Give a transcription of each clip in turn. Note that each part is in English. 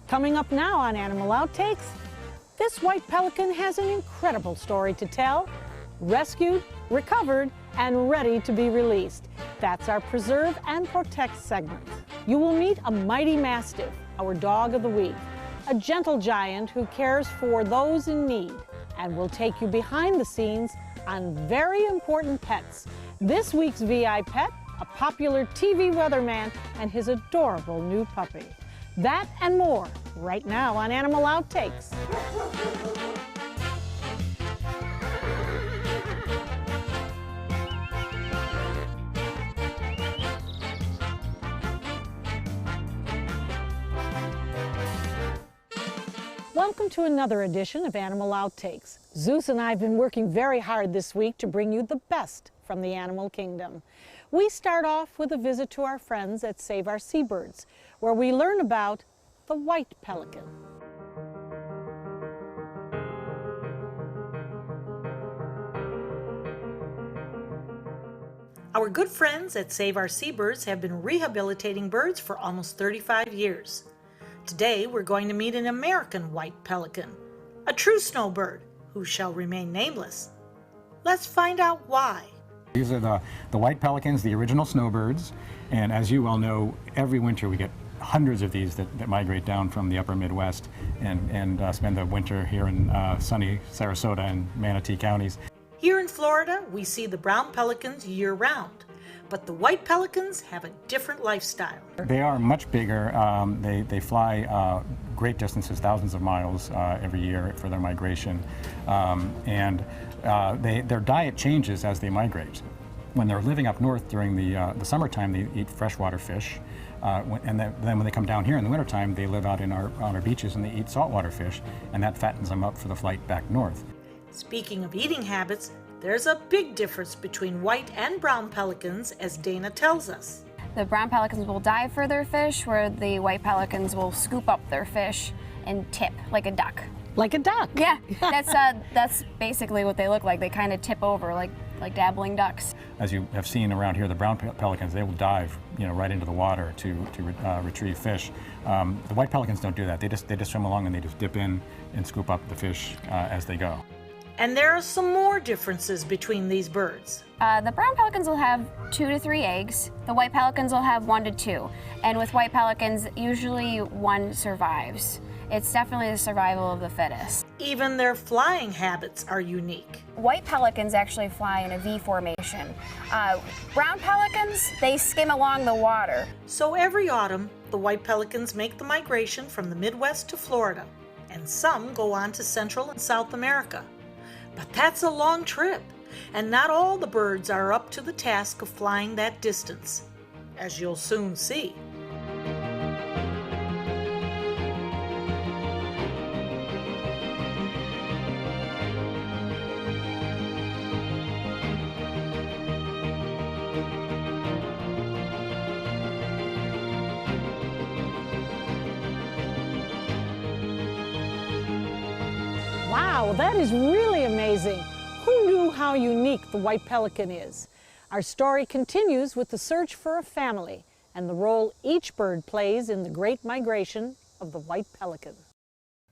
Coming up now on Animal Outtakes, this white pelican has an incredible story to tell. Rescued, recovered, and ready to be released. That's our Preserve and Protect segment. You will meet a mighty mastiff, our dog of the week, a gentle giant who cares for those in need, and will take you behind the scenes on very important pets. This week's VI pet, a popular TV weatherman, and his adorable new puppy. That and more right now on Animal Outtakes. Welcome to another edition of Animal Outtakes. Zeus and I have been working very hard this week to bring you the best from the animal kingdom. We start off with a visit to our friends at Save Our Seabirds, where we learn about the white pelican. Our good friends at Save Our Seabirds have been rehabilitating birds for almost 35 years. Today we're going to meet an American white pelican, a true snowbird who shall remain nameless. Let's find out why. These are the white pelicans, the original snowbirds, and as you well know, every winter we get hundreds of these that migrate down from the upper Midwest and spend the winter here in sunny Sarasota and Manatee counties. Here in Florida, we see the brown pelicans year-round, but the white pelicans have a different lifestyle. They are much bigger. They fly great distances, thousands of miles every year for their migration, and their diet changes as they migrate. When they're living up north during the summertime, they eat freshwater fish, and then when they come down here in the wintertime, they live out on our beaches and they eat saltwater fish, and that fattens them up for the flight back north. Speaking of eating habits, there's a big difference between white and brown pelicans, as Dana tells us. The brown pelicans will dive for their fish, where the white pelicans will scoop up their fish and tip like a duck. Like a duck? Yeah, that's basically what they look like. They kind of tip over like dabbling ducks. As you have seen around here, the brown pelicans, they will dive, right into the water to retrieve fish. The white pelicans don't do that. They just swim along and they just dip in and scoop up the fish as they go. And there are some more differences between these birds. The brown pelicans will have 2 to 3 eggs. The white pelicans will have 1 to 2. And with white pelicans, usually one survives. It's definitely the survival of the fittest. Even their flying habits are unique. White pelicans actually fly in a V formation. Brown pelicans, they skim along the water. So every autumn, the white pelicans make the migration from the Midwest to Florida, and some go on to Central and South America. But that's a long trip, and not all the birds are up to the task of flying that distance, as you'll soon see. Wow, that is really amazing. Who knew how unique the white pelican is? Our story continues with the search for a family and the role each bird plays in the great migration of the white pelican.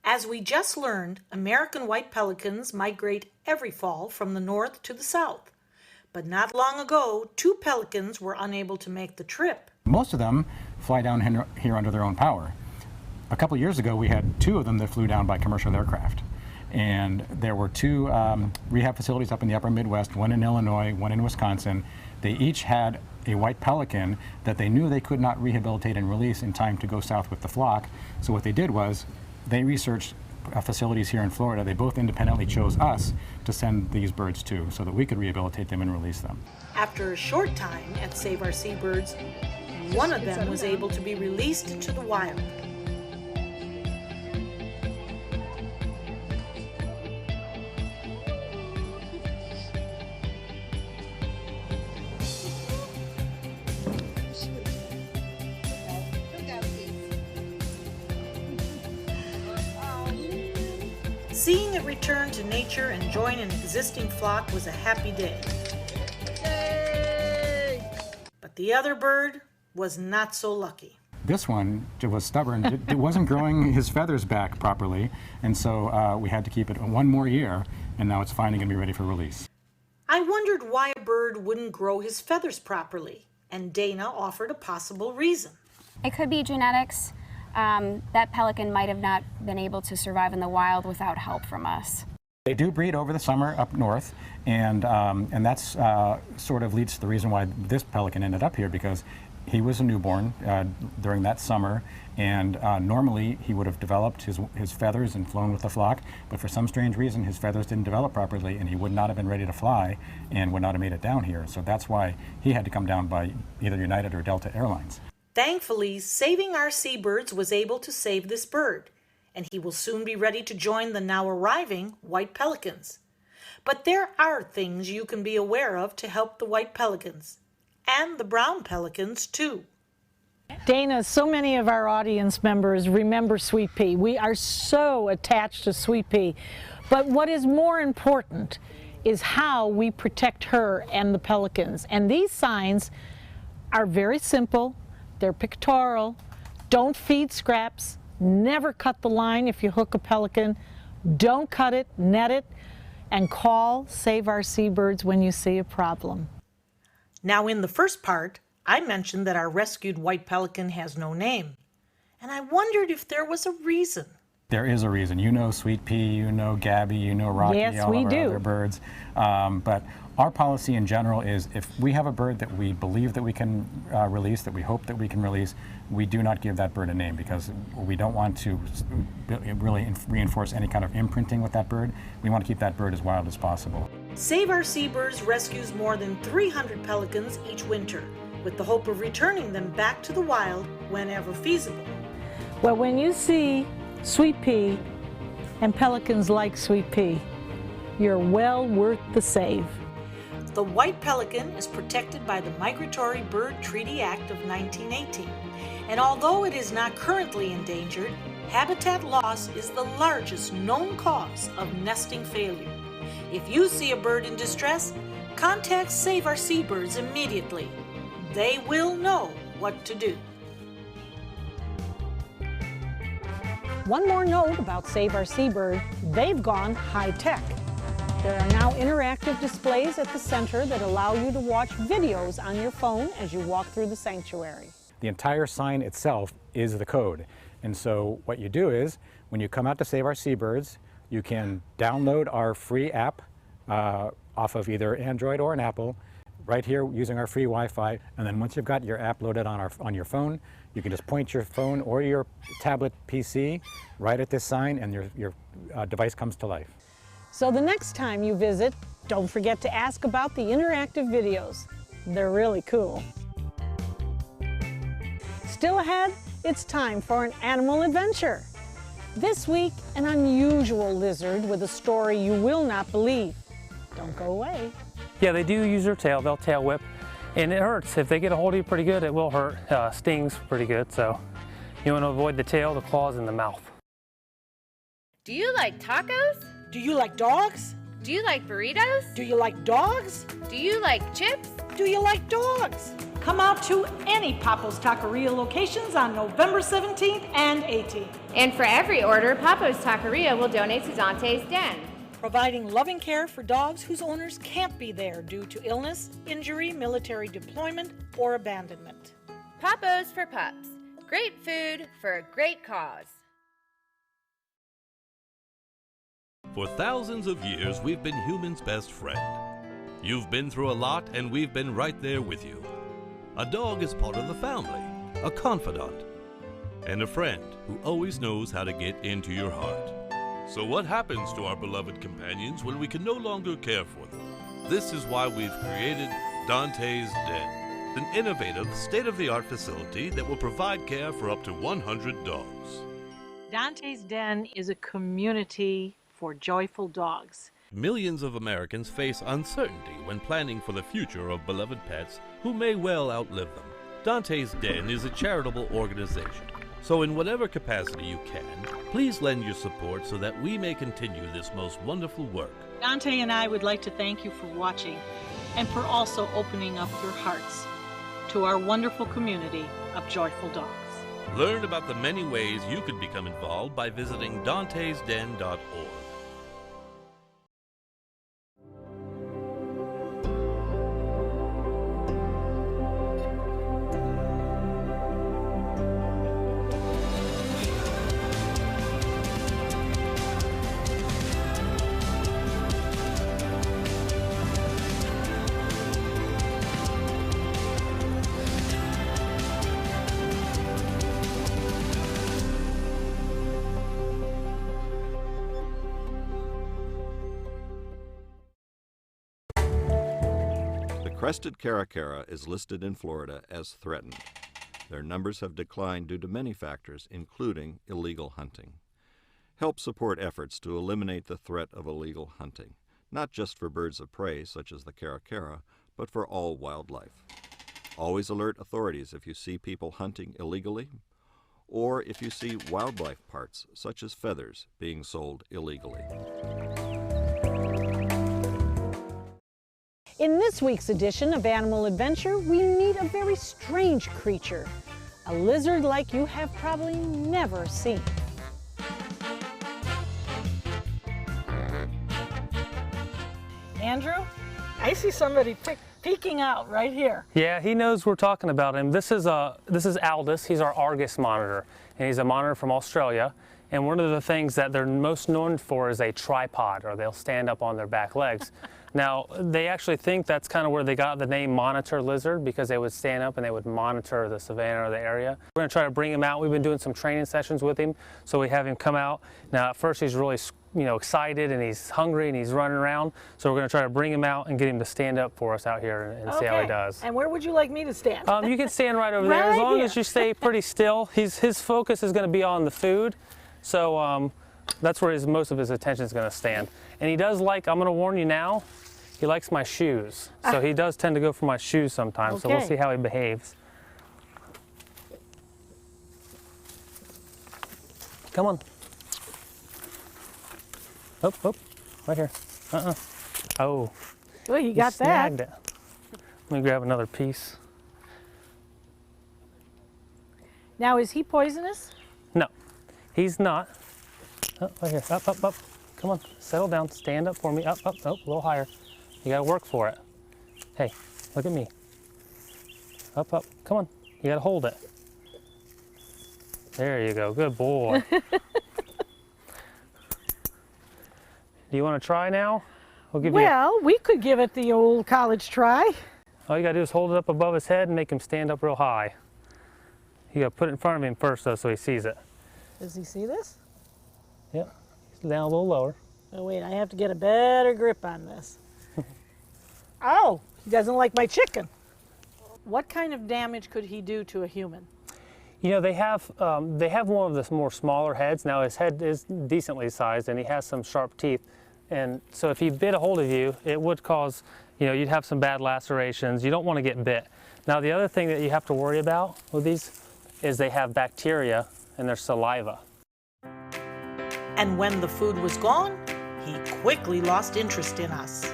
As we just learned, American white pelicans migrate every fall from the north to the south. But not long ago, 2 pelicans were unable to make the trip. Most of them fly down here under their own power. A couple years ago, we had 2 of them that flew down by commercial aircraft. And there were 2 rehab facilities up in the upper Midwest, one in Illinois, one in Wisconsin. They each had a white pelican that they knew they could not rehabilitate and release in time to go south with the flock. So what they did was they researched facilities here in Florida. They both independently chose us to send these birds to so that we could rehabilitate them and release them. After a short time at Save Our Seabirds, one of them was able to be released to the wild. Seeing it return to nature and join an existing flock was a happy day. Yay! But the other bird was not so lucky. This one was stubborn. It wasn't growing his feathers back properly, and so we had to keep it one more year, and now it's finally going to be ready for release. I wondered why a bird wouldn't grow his feathers properly, and Dana offered a possible reason. It could be genetics. That pelican might have not been able to survive in the wild without help from us. They do breed over the summer up north, and that's sort of leads to the reason why this pelican ended up here, because he was a newborn during that summer, and normally he would have developed his feathers and flown with the flock, but for some strange reason his feathers didn't develop properly and he would not have been ready to fly and would not have made it down here. So that's why he had to come down by either United or Delta Airlines. Thankfully, Saving Our Seabirds was able to save this bird, and he will soon be ready to join the now arriving white pelicans. But there are things you can be aware of to help the white pelicans, and the brown pelicans too. Dana, so many of our audience members remember Sweet Pea. We are so attached to Sweet Pea. But what is more important is how we protect her and the pelicans. And these signs are very simple. They're pictorial. Don't feed scraps. Never cut the line if you hook a pelican. Don't cut it, net it, and call Save Our Seabirds when you see a problem. Now, in the first part, I mentioned that our rescued white pelican has no name, and I wondered if there was a reason. There is a reason. You know Sweet Pea, you know Gabby, you know Rocky, yes, all we of our do. other birds. But our policy in general is if we have a bird that we believe that we can release, that we hope that we can release, we do not give that bird a name, because we don't want to really reinforce any kind of imprinting with that bird. We want to keep that bird as wild as possible. Save Our Seabirds rescues more than 300 pelicans each winter, with the hope of returning them back to the wild whenever feasible. Well, when you see Sweet Pea and pelicans like Sweet Pea, you're well worth the save. The white pelican is protected by the Migratory Bird Treaty Act of 1918, and although it is not currently endangered, habitat loss is the largest known cause of nesting failure. If you see a bird in distress, contact Save Our Seabirds immediately. They will know what to do. One more note about Save Our Seabird, they've gone high-tech. There are now interactive displays at the center that allow you to watch videos on your phone as you walk through the sanctuary. The entire sign itself is the code. And so what you do is, when you come out to Save Our Seabirds, you can download our free app off of either Android or an Apple, right here using our free Wi-Fi. And then once you've got your app loaded on your phone, you can just point your phone or your tablet PC right at this sign, and your device comes to life. So the next time you visit, don't forget to ask about the interactive videos. They're really cool. Still ahead, it's time for an animal adventure. This week, an unusual lizard with a story you will not believe. Don't go away. Yeah, they do use their tail. They'll tail whip, and it hurts. If they get a hold of you pretty good, it will hurt. Stings pretty good, so you want to avoid the tail, the claws, and the mouth. Do you like tacos? Do you like dogs? Do you like burritos? Do you like dogs? Do you like chips? Do you like dogs? Come out to any Papo's Taqueria locations on November 17th and 18th. And for every order, Papo's Taqueria will donate to Dante's Den. Providing loving care for dogs whose owners can't be there due to illness, injury, military deployment, or abandonment. Papo's for pups. Great food for a great cause. For thousands of years, we've been humans' best friend. You've been through a lot, and we've been right there with you. A dog is part of the family, a confidant, and a friend who always knows how to get into your heart. So what happens to our beloved companions when we can no longer care for them? This is why we've created Dante's Den, an innovative, state-of-the-art facility that will provide care for up to 100 dogs. Dante's Den is a community for joyful dogs. Millions of Americans face uncertainty when planning for the future of beloved pets who may well outlive them. Dante's Den is a charitable organization, so in whatever capacity you can, please lend your support so that we may continue this most wonderful work. Dante and I would like to thank you for watching and for also opening up your hearts to our wonderful community of joyful dogs. Learn about the many ways you could become involved by visiting dantesden.org. The crested caracara is listed in Florida as threatened. Their numbers have declined due to many factors, including illegal hunting. Help support efforts to eliminate the threat of illegal hunting, not just for birds of prey such as the caracara, but for all wildlife. Always alert authorities if you see people hunting illegally, or if you see wildlife parts, such as feathers, being sold illegally. In this week's edition of Animal Adventure, we meet a very strange creature, a lizard like you have probably never seen. Andrew, I see somebody peeking out right here. Yeah, he knows we're talking about him. This is Aldous. He's our Argus monitor, and he's a monitor from Australia. And one of the things that they're most known for is a tripod, or they'll stand up on their back legs. Now, they actually think that's kind of where they got the name monitor lizard, because they would stand up and they would monitor the savanna or the area. We're going to try to bring him out. We've been doing some training sessions with him, so we have him come out. Now, at first he's really excited and he's hungry and he's running around, so we're going to try to bring him out and get him to stand up for us out here and see how he does. And where would you like me to stand? You can stand right over there, as long as you stay pretty still. His focus is going to be on the food, so that's where most of his attention is going to stand. And he does like, I'm going to warn you now, he likes my shoes. So he does tend to go for my shoes sometimes, so we'll see how he behaves. Come on. Oh, right here. Oh. Well, you got that. Snagged it. Let me grab another piece. Now, is he poisonous? No, he's not. Oh, right here. Up. Come on, settle down. Stand up for me. Up. A little higher. You gotta work for it. Hey, look at me. Up. Come on. You gotta hold it. There you go. Good boy. Do you want to try now? We'll give Well, we could give it the old college try. All you gotta do is hold it up above his head and make him stand up real high. You gotta put it in front of him first, though, so he sees it. Does he see this? Yep. Down a little lower. Oh, wait, I have to get a better grip on this. Oh, he doesn't like my chicken. What kind of damage could he do to a human? You know, they have one of the more smaller heads. Now, his head is decently sized, and he has some sharp teeth. And so if he bit a hold of you, it would cause, you'd have some bad lacerations. You don't want to get bit. Now, the other thing that you have to worry about with these is they have bacteria in their saliva. And when the food was gone, he quickly lost interest in us.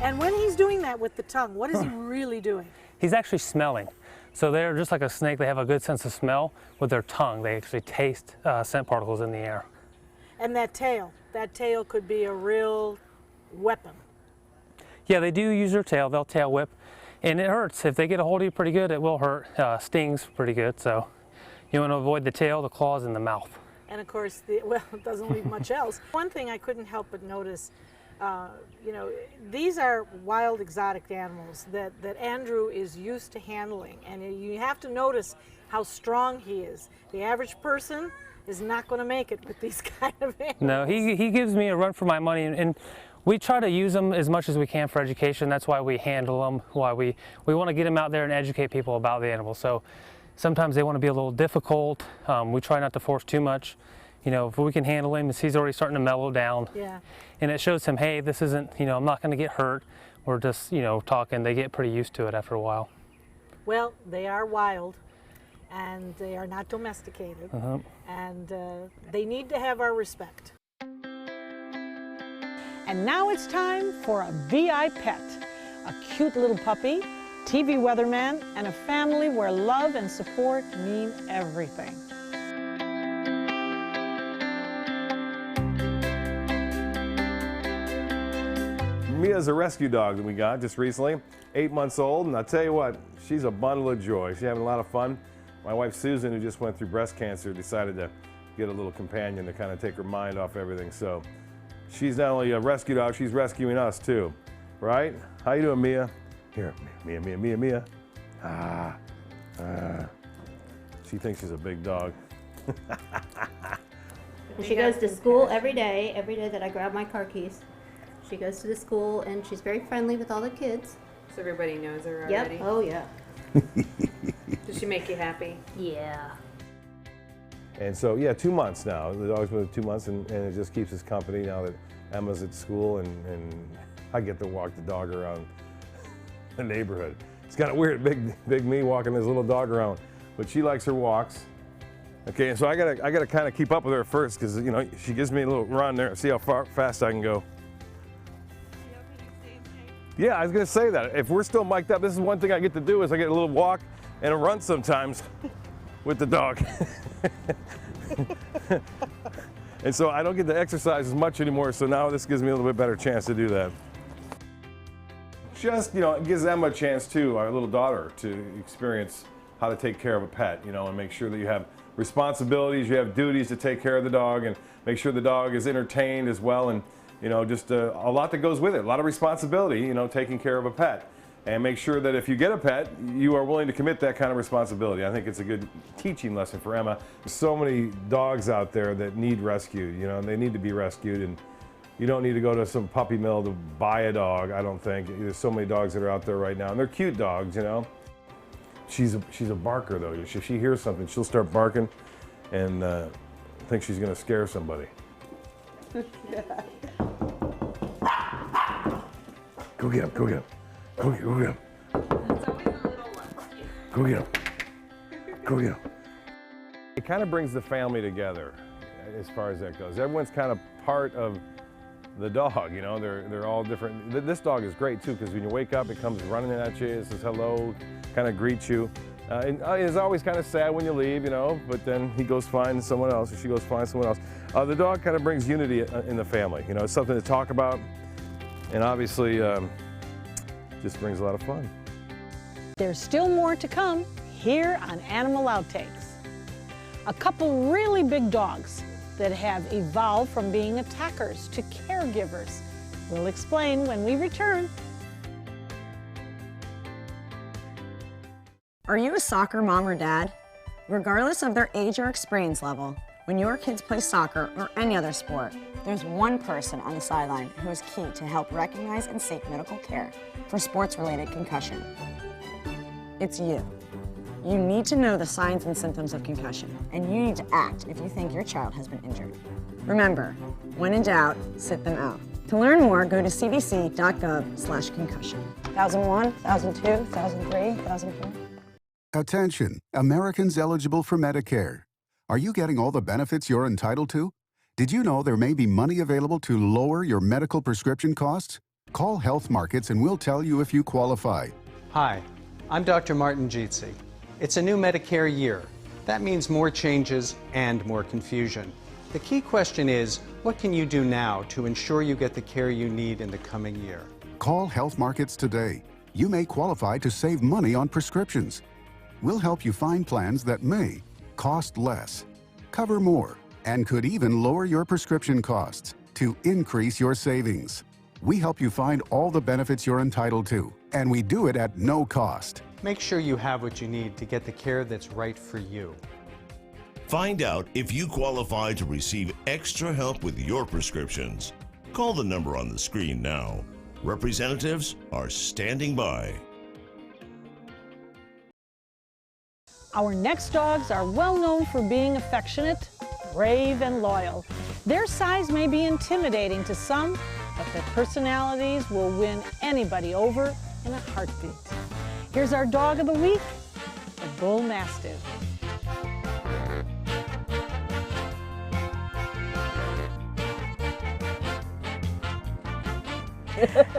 And when he's doing that with the tongue, what is he really doing? He's actually smelling. So they're just like a snake. They have a good sense of smell with their tongue. They actually taste scent particles in the air. And that tail could be a real weapon. Yeah, they do use their tail. They'll tail whip, and it hurts. If they get a hold of you pretty good, it will hurt. Stings pretty good, so you want to avoid the tail, the claws, and the mouth. And of course, it doesn't leave much else. One thing I couldn't help but notice, these are wild exotic animals that Andrew is used to handling, and you have to notice how strong he is. The average person is not going to make it with these kind of animals. No, he gives me a run for my money, and we try to use them as much as we can for education. That's why we handle them, why we want to get them out there and educate people about the animals. So sometimes they want to be a little difficult. We try not to force too much. If we can handle him, he's already starting to mellow down. Yeah. And it shows him, hey, this isn't, I'm not going to get hurt. We're just, talking. They get pretty used to it after a while. Well, they are wild. and they are not domesticated, and they need to have our respect. And now it's time for a VI pet, a cute little puppy, TV weatherman, and a family where love and support mean everything. Mia's a rescue dog that we got just recently, 8 months old, and I'll tell you what, she's a bundle of joy. She's having a lot of fun. My wife Susan, who just went through breast cancer, decided to get a little companion to kind of take her mind off everything. So she's not only a rescue dog, she's rescuing us too, right? How you doing, Mia? Here, Mia. She thinks she's a big dog. She goes to school every day that I grab my car keys. She goes to the school and she's very friendly with all the kids. So everybody knows her Yep. already? Oh, yeah. Does she make you happy? Yeah. And so, yeah, 2 months now. The dog's been 2 months, and it just keeps us company now that Emma's at school, and I get to walk the dog around the neighborhood. It's kind of weird, big me walking this little dog around, but she likes her walks. Okay, and so I gotta kind of keep up with her first, because you know she gives me a little run there, see how fast I can go. Yeah, I was gonna say that. If we're still mic'd up, this is one thing I get to do is I get a little walk and a run sometimes with the dog. And so I don't get to exercise as much anymore, so now this gives me a little bit better chance to do that. Just, you know, it gives Emma a chance too, our little daughter, to experience how to take care of a pet, you know, and make sure that you have responsibilities, you have duties to take care of the dog, and make sure the dog is entertained as well, and you know, just a lot that goes with it, a lot of responsibility, you know, taking care of a pet. And make sure that if you get a pet, you are willing to commit that kind of responsibility. I think it's a good teaching lesson for Emma. There's so many dogs out there that need rescued, you know, and they need to be rescued. And you don't need to go to some puppy mill to buy a dog, I don't think. There's so many dogs that are out there right now, and they're cute dogs, you know. She's a barker, though. If she hears something, she'll start barking and think she's going to scare somebody. Go get him, go get him. Go get him. It's always a little one. Go get him. Go get him. It kind of brings the family together as far as that goes. Everyone's kind of part of the dog, you know. They're all different. This dog is great too, because when you wake up, it comes running at you, it says hello, kind of greets you. And it's always kind of sad when you leave, you know, but then he goes find someone else, or she goes find someone else. The dog kind of brings unity in the family. You know, it's something to talk about, and obviously just brings a lot of fun. There's still more to come here on Animal Outtakes. A couple really big dogs that have evolved from being attackers to caregivers. We'll explain when we return. Are you a soccer mom or dad? Regardless of their age or experience level, when your kids play soccer or any other sport, there's one person on the sideline who is key to help recognize and seek medical care for sports-related concussion. It's you. You need to know the signs and symptoms of concussion, and you need to act if you think your child has been injured. Remember, when in doubt, sit them out. To learn more, go to cdc.gov/concussion. 1001, 1002, 1003, 1004. Attention, Americans eligible for Medicare. Are you getting all the benefits you're entitled to? Did you know there may be money available to lower your medical prescription costs? Call Health Markets and we'll tell you if you qualify. Hi, I'm Dr. Martin Jeetsi. It's a new Medicare year. That means more changes and more confusion. The key question is, what can you do now to ensure you get the care you need in the coming year? Call Health Markets today. You may qualify to save money on prescriptions. We'll help you find plans that may cost less, cover more, and could even lower your prescription costs to increase your savings. We help you find all the benefits you're entitled to, and we do it at no cost. Make sure you have what you need to get the care that's right for you. Find out if you qualify to receive extra help with your prescriptions. Call the number on the screen now. Representatives are standing by. Our next dogs are well known for being affectionate, brave, and loyal. Their size may be intimidating to some, but their personalities will win anybody over in a heartbeat. Here's our dog of the week, the Bull Mastiff.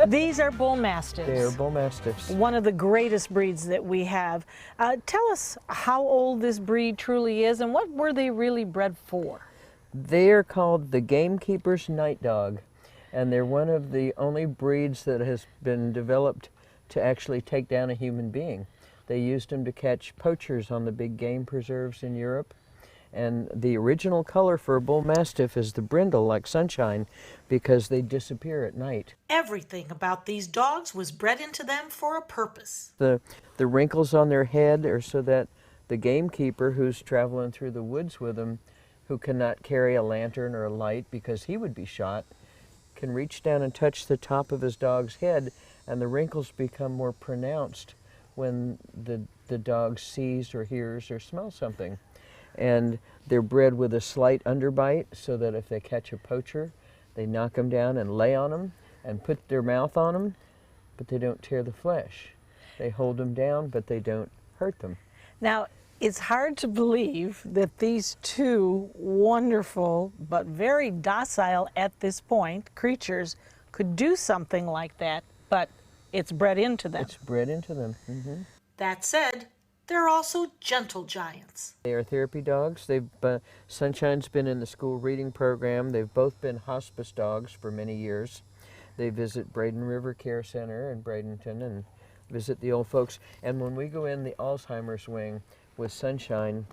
These are Bull Mastiffs. They are Bull Mastiffs. One of the greatest breeds that we have. Tell us how old this breed truly is and what were they really bred for? They are called the Gamekeeper's Night Dog, and they're one of the only breeds that has been developed to actually take down a human being. They used them to catch poachers on the big game preserves in Europe. And the original color for a Bull Mastiff is the brindle, like Sunshine, because they disappear at night. Everything about these dogs was bred into them for a purpose. The wrinkles on their head are so that the gamekeeper who's traveling through the woods with them, who cannot carry a lantern or a light because he would be shot, can reach down and touch the top of his dog's head, and the wrinkles become more pronounced when the dog sees or hears or smells something. And they're bred with a slight underbite so that if they catch a poacher, they knock them down and lay on them and put their mouth on them, but they don't tear the flesh. They hold them down, but they don't hurt them. Now, it's hard to believe that these two wonderful but very docile at this point creatures could do something like that, but it's bred into them. It's bred into them. Mm-hmm. That said, they're also gentle giants. They are therapy dogs. Sunshine's been in the school reading program. They've both been hospice dogs for many years. They visit Braden River Care Center in Bradenton and visit the old folks. And when we go in the Alzheimer's wing with Sunshine,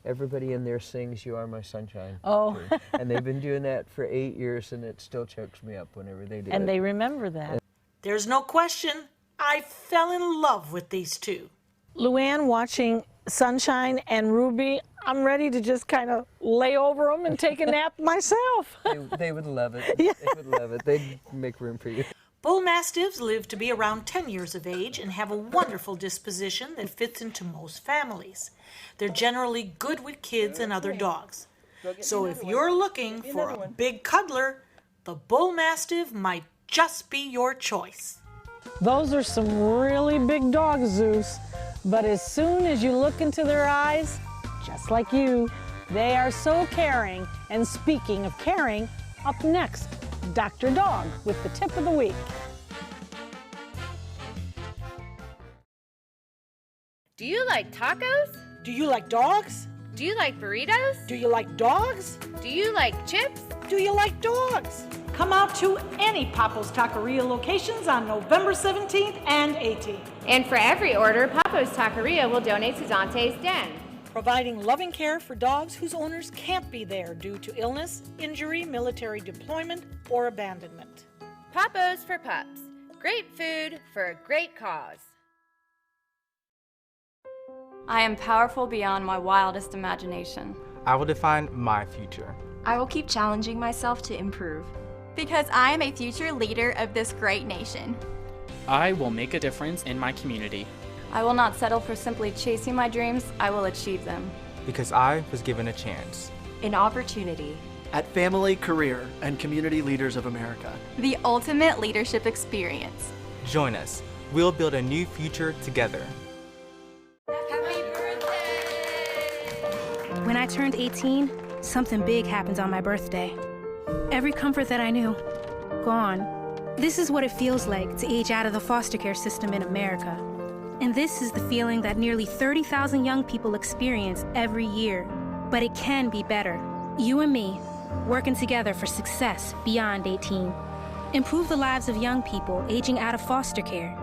everybody in there sings "You Are My Sunshine." Oh. And they've been doing that for 8 years, and it still chokes me up whenever they do it. And they remember that. There's no question, I fell in love with these two. Luann, watching Sunshine and Ruby, I'm ready to just kind of lay over them and take a nap myself. They would love it. Yeah. They would love it. They'd make room for you. Bull Mastiffs live to be around 10 years of age and have a wonderful disposition that fits into most families. They're generally good with kids and other dogs. So if you're looking for a big cuddler, the Bull Mastiff might just be your choice. Those are some really big dogs, Zeus. But as soon as you look into their eyes, just like you, they are so caring. And speaking of caring, up next, Dr. Dog with the tip of the week. Do you like tacos? Do you like dogs? Do you like burritos? Do you like dogs? Do you like chips? Do you like dogs? Come out to any Papo's Taqueria locations on November 17th and 18th. And for every order, Papo's Taqueria will donate to Dante's Den. Providing loving care for dogs whose owners can't be there due to illness, injury, military deployment, or abandonment. Papo's for Pups. Great food for a great cause. I am powerful beyond my wildest imagination. I will define my future. I will keep challenging myself to improve. Because I am a future leader of this great nation. I will make a difference in my community. I will not settle for simply chasing my dreams, I will achieve them. Because I was given a chance. An opportunity. At Family, Career, and Community Leaders of America. The ultimate leadership experience. Join us. We'll build a new future together. When I turned 18, something big happened on my birthday. Every comfort that I knew, gone. This is what it feels like to age out of the foster care system in America. And this is the feeling that nearly 30,000 young people experience every year. But it can be better. You and me, working together for success beyond 18. Improve the lives of young people aging out of foster care.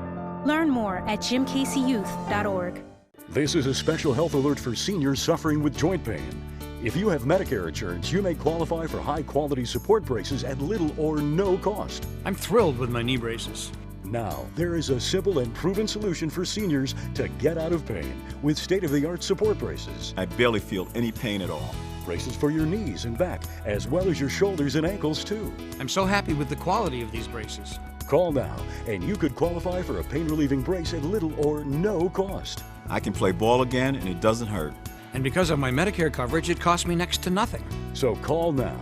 Learn more at jimcaseyouth.org. This is a special health alert for seniors suffering with joint pain. If you have Medicare insurance, you may qualify for high-quality support braces at little or no cost. I'm thrilled with my knee braces. Now, there is a simple and proven solution for seniors to get out of pain with state-of-the-art support braces. I barely feel any pain at all. Braces for your knees and back, as well as your shoulders and ankles, too. I'm so happy with the quality of these braces. Call now, and you could qualify for a pain-relieving brace at little or no cost. I can play ball again, and it doesn't hurt. And because of my Medicare coverage, it costs me next to nothing. So call now.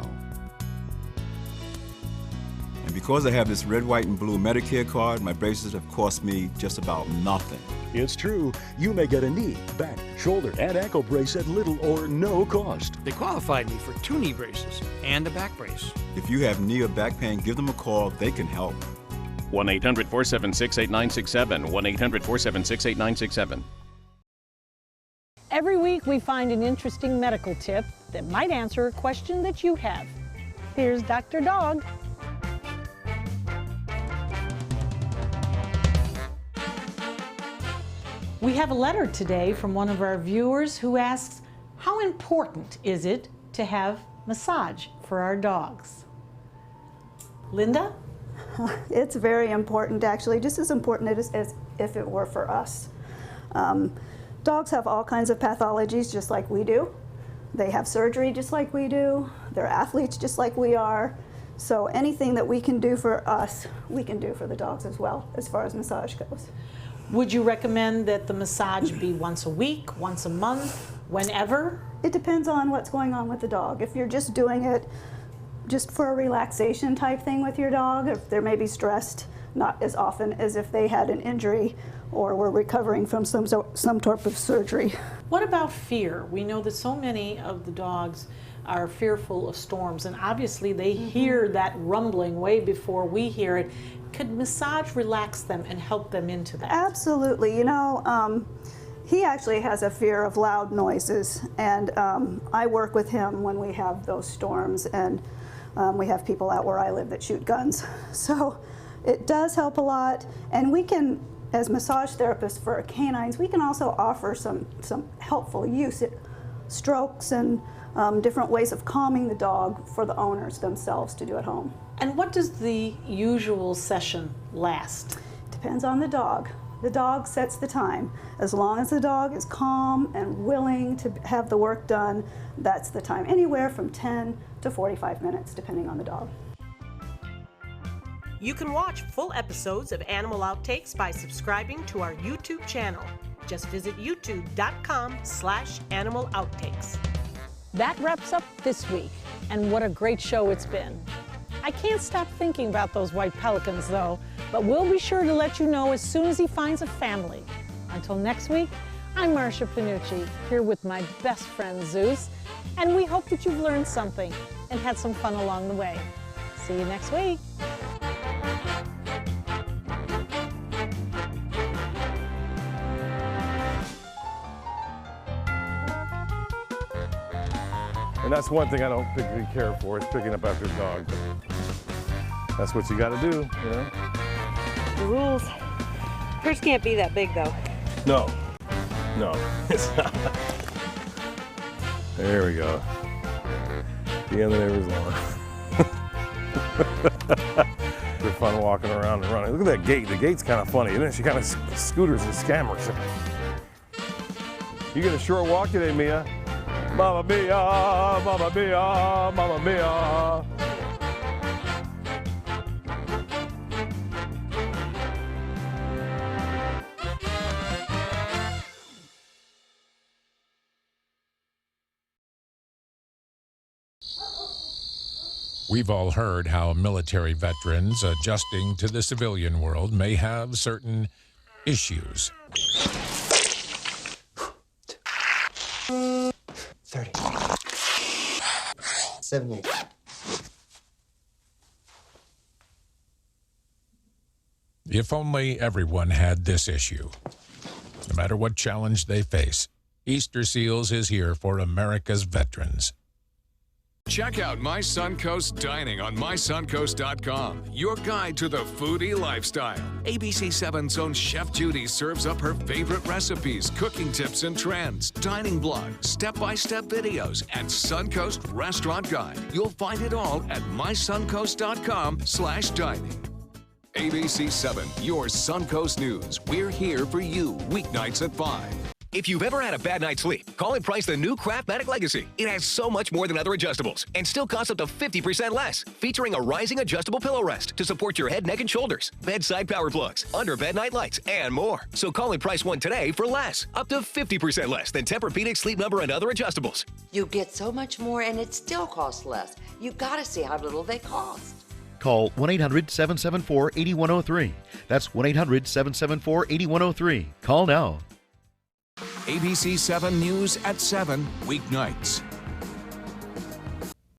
And because I have this red, white, and blue Medicare card, my braces have cost me just about nothing. It's true. You may get a knee, back, shoulder, and ankle brace at little or no cost. They qualified me for 2 knee braces and a back brace. If you have knee or back pain, give them a call. They can help. 1-800-476-8967. 1-800-476-8967. Every week we find an interesting medical tip that might answer a question that you have. Here's Dr. Dog. We have a letter today from one of our viewers who asks, how important is it to have massage for our dogs? Linda? It's very important, actually, just as important as if it were for us. Dogs have all kinds of pathologies just like we do. They have surgery just like we do. They're athletes just like we are. So anything that we can do for us, we can do for the dogs as well, as far as massage goes. Would you recommend that the massage be once a week, once a month, whenever? It depends on what's going on with the dog. If you're just doing it just for a relaxation type thing with your dog, if they're maybe stressed, not as often as if they had an injury or were recovering from some type of surgery. What about fear? We know that so many of the dogs are fearful of storms, and obviously they hear that rumbling way before we hear it. Could massage relax them and help them into that? Absolutely. You know, he actually has a fear of loud noises, and I work with him when we have those storms, and we have people out where I live that shoot guns. So it does help a lot, and we can, as massage therapists for canines, we can also offer some helpful use, strokes and different ways of calming the dog for the owners themselves to do at home. And what does the usual session last? Depends on the dog. The dog sets the time. As long as the dog is calm and willing to have the work done, that's the time. Anywhere from 10 to 45 minutes, depending on the dog. You can watch full episodes of Animal Outtakes by subscribing to our YouTube channel. Just visit youtube.com/animalouttakes. That wraps up this week, and what a great show it's been. I can't stop thinking about those white pelicans, though, but we'll be sure to let you know as soon as he finds a family. Until next week, I'm Marcia Panucci, here with my best friend Zeus, and we hope that you've learned something and had some fun along the way. See you next week. And that's one thing I don't particularly care for, is picking up after a dog. But that's what you got to do, you know? The rules. Hers can't be that big, though. No, it's not. There we go. The end of the neighbor's lawn. They're fun walking around and running. Look at that gate. The gate's kind of funny, isn't it? She kind of scooters and scammers. You get a short walk today, Mia? Mamma mia, mamma mia, mamma mia. We've all heard how military veterans adjusting to the civilian world may have certain issues. 30. 78. If only everyone had this issue. No matter what challenge they face, Easter Seals is here for America's veterans. Check out My Suncoast Dining on mysuncoast.com, your guide to the foodie lifestyle. ABC 7's own Chef Judy serves up her favorite recipes, cooking tips and trends, dining blogs, step-by-step videos, and Suncoast Restaurant Guide. You'll find it all at mysuncoast.com/dining. ABC 7, your Suncoast News. We're here for you weeknights at 5. If you've ever had a bad night's sleep, call and price the new Craftmatic Legacy. It has so much more than other adjustables and still costs up to 50% less. Featuring a rising adjustable pillow rest to support your head, neck, and shoulders, bedside power plugs, under-bed night lights, and more. So call and price one today for less. Up to 50% less than Tempur-Pedic, Sleep Number, and other adjustables. You get so much more and it still costs less. You gotta see how little they cost. Call 1-800-774-8103. That's 1-800-774-8103. Call now. ABC 7 News at 7 weeknights.